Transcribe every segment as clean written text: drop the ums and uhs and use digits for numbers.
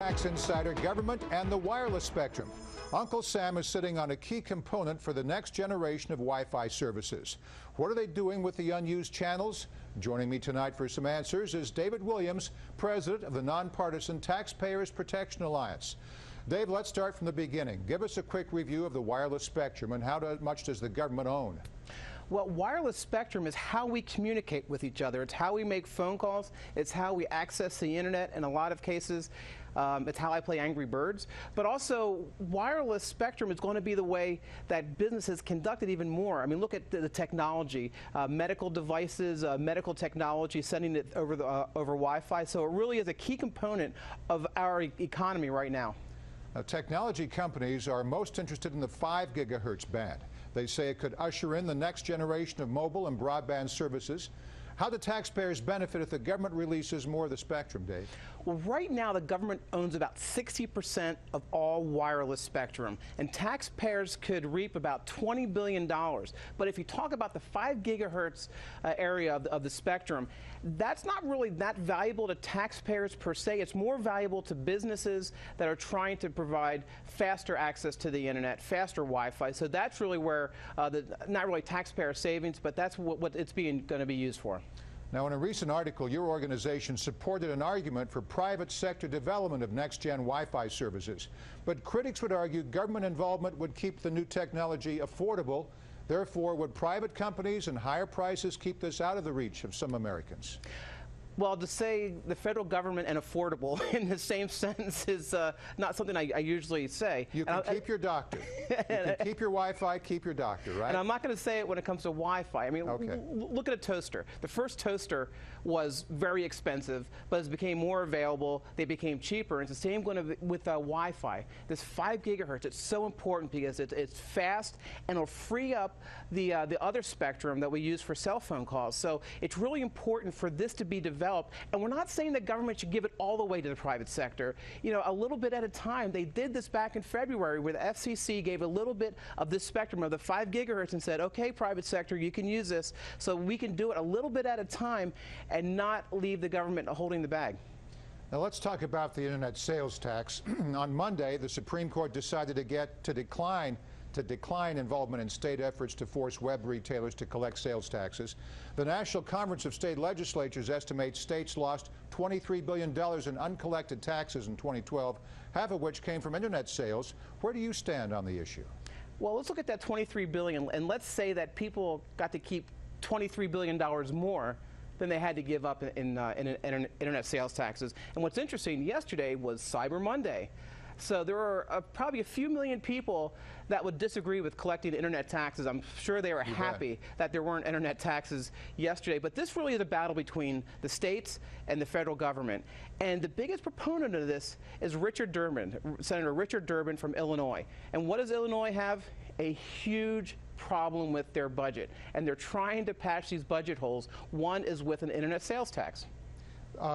Tax Insider, government, and the wireless spectrum. Uncle Sam is sitting on a key component for the next generation of Wi-Fi services. What are they doing with the unused channels? Joining me tonight for some answers is David Williams, president of the nonpartisan Taxpayers Protection Alliance. Dave, let's start from the beginning. Give us a quick review of the wireless spectrum and how much does the government own? Well, wireless spectrum is how we communicate with each other. It's how we make phone calls. It's how we access the internet. In a lot of cases, it's how I play Angry Birds. But also, wireless spectm is going to be the way that business is conducted even more. I mean, look at the technology, medical devices, medical technology, sending it over Wi-Fi. So it really is a key component of our economy right now. Now, technology companies are most interested in the 5 gigahertz band. They say it could usher in the next generation of mobile and broadband services. How do taxpayers benefit if the government releases more of the spectrum, Dave? Well, right now the government owns about 60% of all wireless spectrum, and taxpayers could reap about $20 billion. But if you talk about the 5 gigahertz area of the spectrum, that's not really that valuable to taxpayers per se. It's more valuable to businesses that are trying to provide faster access to the internet, faster Wi-Fi. So that's really where not really taxpayer savings, but that's what it's going to be used for. Now, in a recent article, your organization supported an argument for private sector development of next-gen Wi-Fi services. But critics would argue government involvement would keep the new technology affordable. Therefore, would private companies and higher prices keep this out of the reach of some Americans? Well, to say the federal government and affordable in the same sentence is not something I usually say. You can keep your doctor. You can keep your Wi-Fi, keep your doctor, right? And I'm not going to say it when it comes to Wi-Fi. I mean, okay. Look at a toaster. The first toaster was very expensive, but as it became more available, they became cheaper. And it's the same with Wi-Fi. This 5 gigahertz, it's so important because it's fast and it'll free up the other spectrum that we use for cell phone calls. So it's really important for this to be developed. And we're not saying the government should give it all the way to the private sector. You know, a little bit at a time. They did this back in February where the FCC gave a little bit of this spectrum of the 5 gigahertz and said, okay, private sector, you can use this. So we can do it a little bit at a time and not leave the government holding the bag. Now let's talk about the internet sales tax. On Monday, the Supreme Court decided to decline involvement in state efforts to force web retailers to collect sales taxes. The National Conference of State Legislatures estimates states lost $23 billion in uncollected taxes in 2012, half of which came from internet sales. Where do you stand on the issue? Well, let's look at that $23 billion, and let's say that people got to keep $23 billion more than they had to give up in internet sales taxes. And what's interesting, yesterday was Cyber Monday. So there are probably a few million people that would disagree with collecting internet taxes. I'm sure they were happy that there weren't internet taxes yesterday. But this really is a battle between the states and the federal government. And the biggest proponent of this is Richard Durbin, Senator Richard Durbin from Illinois. And what does Illinois have? A huge problem with their budget. And they're trying to patch these budget holes. One is with an internet sales tax.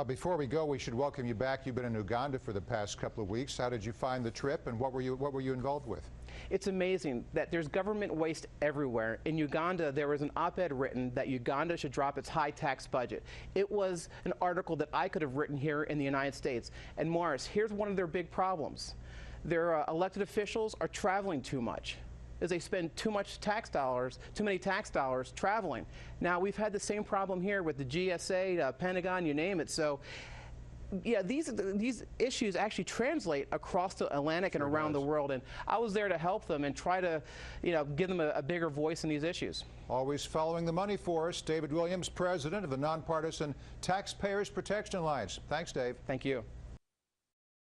Before we go, we should welcome you back. You've been in Uganda for the past couple of weeks. How did you find the trip, and what were you involved with? It's amazing that there's government waste everywhere. In Uganda, there was an op-ed written that Uganda should drop its high tax budget. It was an article that I could have written here in the United States. And Morris, here's one of their big problems. Their elected officials are traveling too much. Is they spend too many tax dollars traveling. Now, we've had the same problem here with the GSA, Pentagon, you name it. So, yeah, these issues actually translate across the Atlantic and around the world. And I was there to help them and try to, give them a bigger voice in these issues. Always following the money for us, David Williams, president of the nonpartisan Taxpayers Protection Alliance. Thanks, Dave. Thank you.